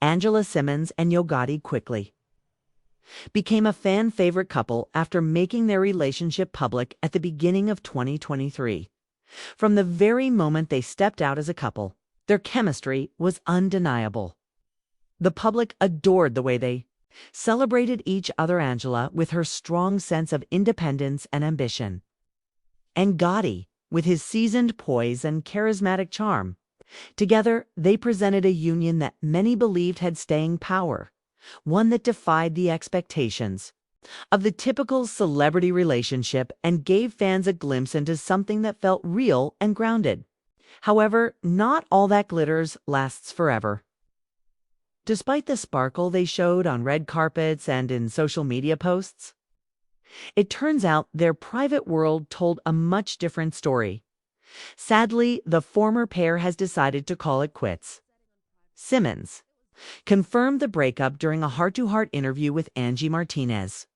Angela Simmons and Gotti quickly became a fan-favorite couple after making their relationship public at the beginning of 2023. From the very moment they stepped out as a couple, their chemistry was undeniable. The public adored the way they celebrated each other, Angela with her strong sense of independence and ambition, and Gotti with his seasoned poise and charismatic charm. Together, they presented a union that many believed had staying power, one that defied the expectations of the typical celebrity relationship and gave fans a glimpse into something that felt real and grounded. However, not all that glitters lasts forever. Despite the sparkle they showed on red carpets and in social media posts, it turns out their private world told a much different story. Sadly, the former pair has decided to call it quits. Simmons confirmed the breakup during a heart-to-heart interview with Angie Martinez,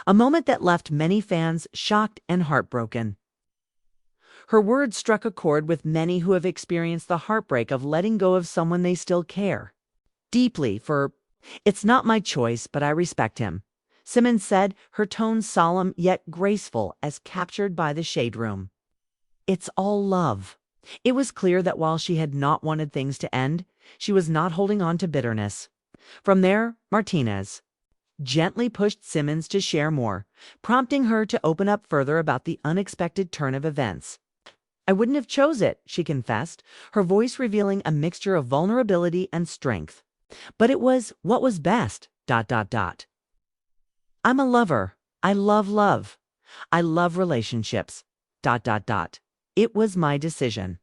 a moment that left many fans shocked and heartbroken. Her words struck a chord with many who have experienced the heartbreak of letting go of someone they still care deeply for. "It's not my choice, but I respect him," Simmons said, her tone solemn yet graceful as captured by the Shade Room. "It's all love." It was clear that while she had not wanted things to end, she was not holding on to bitterness. From there, Martinez gently pushed Simmons to share more, prompting her to open up further about the unexpected turn of events. "I wouldn't have chose it," she confessed, her voice revealing a mixture of vulnerability and strength. "But it was what was best. ... I'm a lover. I love love. I love relationships. ... It was my decision."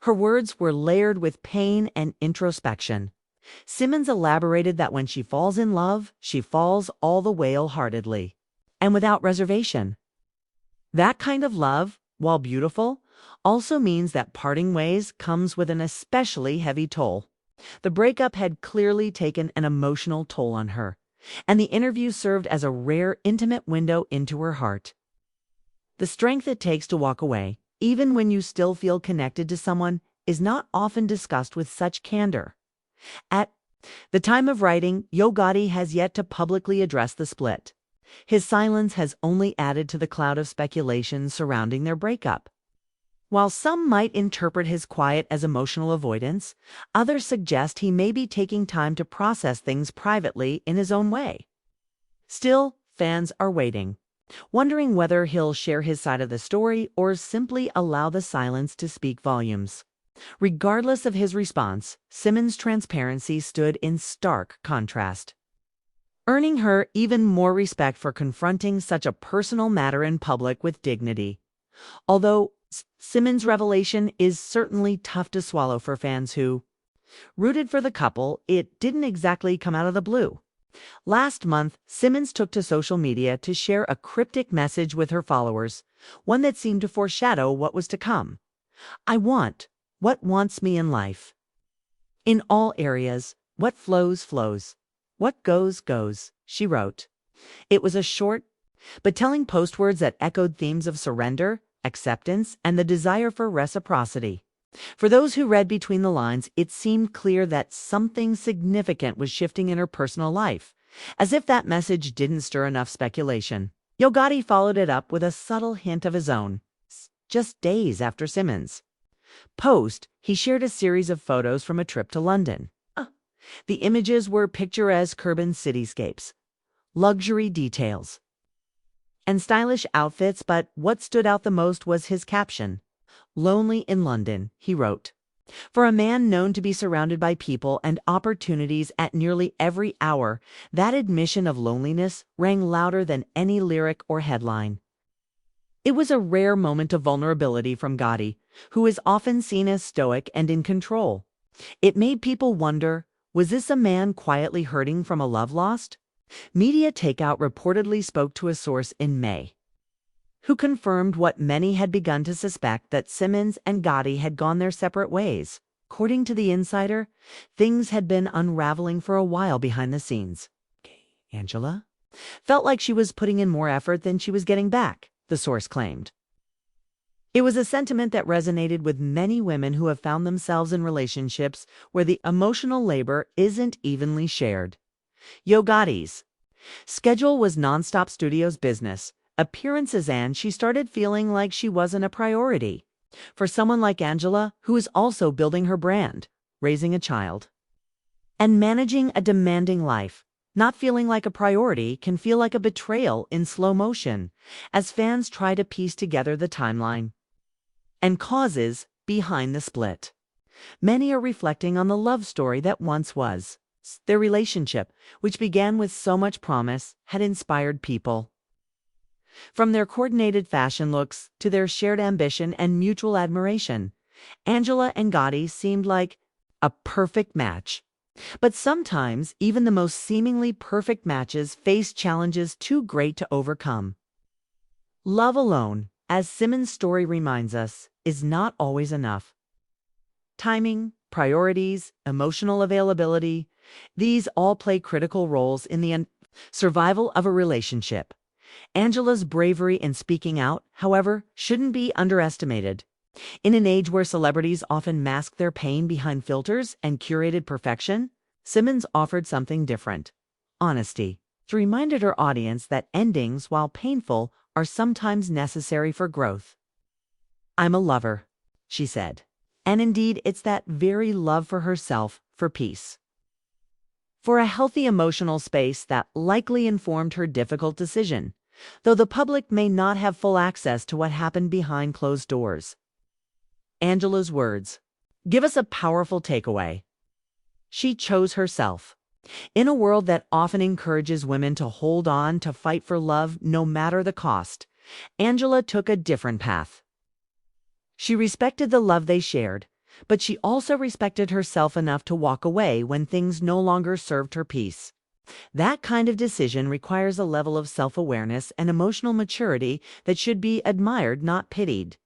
Her words were layered with pain and introspection. Simmons elaborated that when she falls in love, she falls all the way wholeheartedly and without reservation. That kind of love, while beautiful, also means that parting ways comes with an especially heavy toll. The breakup had clearly taken an emotional toll on her, and the interview served as a rare, intimate window into her heart. The strength it takes to walk away, even when you still feel connected to someone, is not often discussed with such candor. At the time of writing, Gotti has yet to publicly address the split. His silence has only added to the cloud of speculation surrounding their breakup. While some might interpret his quiet as emotional avoidance, others suggest he may be taking time to process things privately in his own way. Still, fans are waiting, wondering whether he'll share his side of the story or simply allow the silence to speak volumes. Regardless of his response, Simmons' transparency stood in stark contrast, earning her even more respect for confronting such a personal matter in public with dignity. Although Simmons' revelation is certainly tough to swallow for fans who rooted for the couple, it didn't exactly come out of the blue. Last month, Simmons took to social media to share a cryptic message with her followers, one that seemed to foreshadow what was to come. "I want what wants me in life. In all areas, what flows, flows. What goes, goes," she wrote. It was a short but telling post, words that echoed themes of surrender, acceptance, and the desire for reciprocity. For those who read between the lines, it seemed clear that something significant was shifting in her personal life. As if that message didn't stir enough speculation, Gotti followed it up with a subtle hint of his own. Just days after Simmons' post, he shared a series of photos from a trip to London. The images were picturesque urban cityscapes, luxury details, and stylish outfits, but what stood out the most was his caption. "Lonely in London," he wrote. For a man known to be surrounded by people and opportunities at nearly every hour, that admission of loneliness rang louder than any lyric or headline. It was a rare moment of vulnerability from Gotti, who is often seen as stoic and in control. It made people wonder, was this a man quietly hurting from a love lost? Media Takeout reportedly spoke to a source in May, who confirmed what many had begun to suspect, that Simmons and Gotti had gone their separate ways. According to the insider, things had been unraveling for a while behind the scenes. Angela felt like she was putting in more effort than she was getting back, the source claimed. It was a sentiment that resonated with many women who have found themselves in relationships where the emotional labor isn't evenly shared. Yo Gotti's schedule was nonstop studio's business. Appearances, and she started feeling like she wasn't a priority. For someone like Angela, who is also building her brand, raising a child, and managing a demanding life, not feeling like a priority can feel like a betrayal in slow motion as fans try to piece together the timeline and causes behind the split. Many are reflecting on the love story that once was. Their relationship, which began with so much promise, had inspired people. From their coordinated fashion looks to their shared ambition and mutual admiration, Angela and Gotti seemed like a perfect match. But sometimes, even the most seemingly perfect matches face challenges too great to overcome. Love alone, as Simmons' story reminds us, is not always enough. Timing, priorities, emotional availability, these all play critical roles in the survival of a relationship. Angela's bravery in speaking out, however, shouldn't be underestimated. In an age where celebrities often mask their pain behind filters and curated perfection, Simmons offered something different: honesty. She reminded her audience that endings, while painful, are sometimes necessary for growth. "I'm a lover," she said. And indeed, it's that very love for herself, for peace, for a healthy emotional space that likely informed her difficult decision, though the public may not have full access to what happened behind closed doors. Angela's words give us a powerful takeaway. She chose herself. In a world that often encourages women to hold on, to fight for love no matter the cost, Angela took a different path. She respected the love they shared, but she also respected herself enough to walk away when things no longer served her peace. That kind of decision requires a level of self-awareness and emotional maturity that should be admired, not pitied.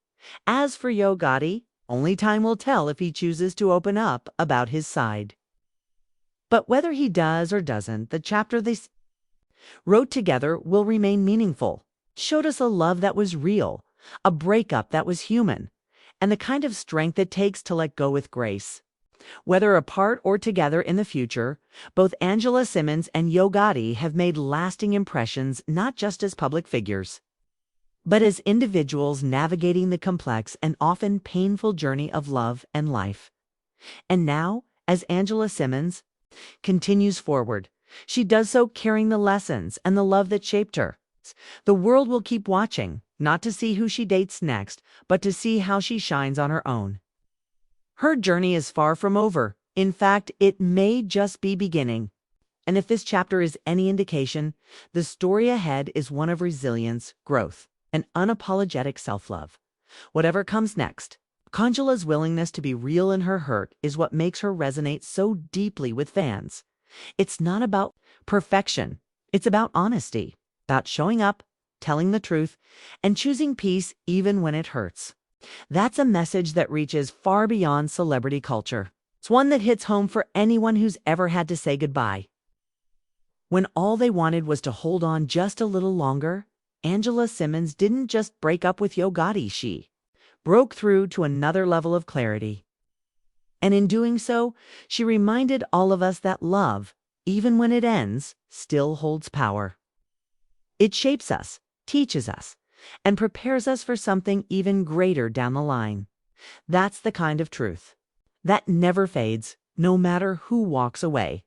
As for Yo Gotti, only time will tell if he chooses to open up about his side. But whether he does or doesn't, the chapter they wrote together will remain meaningful. It showed us a love that was real, a breakup that was human, and the kind of strength it takes to let go with grace. Whether apart or together in the future, both Angela Simmons and Yo Gotti have made lasting impressions, not just as public figures, but as individuals navigating the complex and often painful journey of love and life. And now, as Angela Simmons continues forward, she does so carrying the lessons and the love that shaped her. The world will keep watching, not to see who she dates next, but to see how she shines on her own. Her journey is far from over. In fact, it may just be beginning. And if this chapter is any indication, the story ahead is one of resilience, growth, and unapologetic self-love. Whatever comes next, Angela's willingness to be real in her hurt is what makes her resonate so deeply with fans. It's not about perfection. It's about honesty, about showing up, telling the truth, and choosing peace even when it hurts. That's a message that reaches far beyond celebrity culture. It's one that hits home for anyone who's ever had to say goodbye. When all they wanted was to hold on just a little longer, Angela Simmons didn't just break up with Yo Gotti, she broke through to another level of clarity. And in doing so, she reminded all of us that love, even when it ends, still holds power. It shapes us, teaches us, and prepares us for something even greater down the line. That's the kind of truth that never fades, no matter who walks away.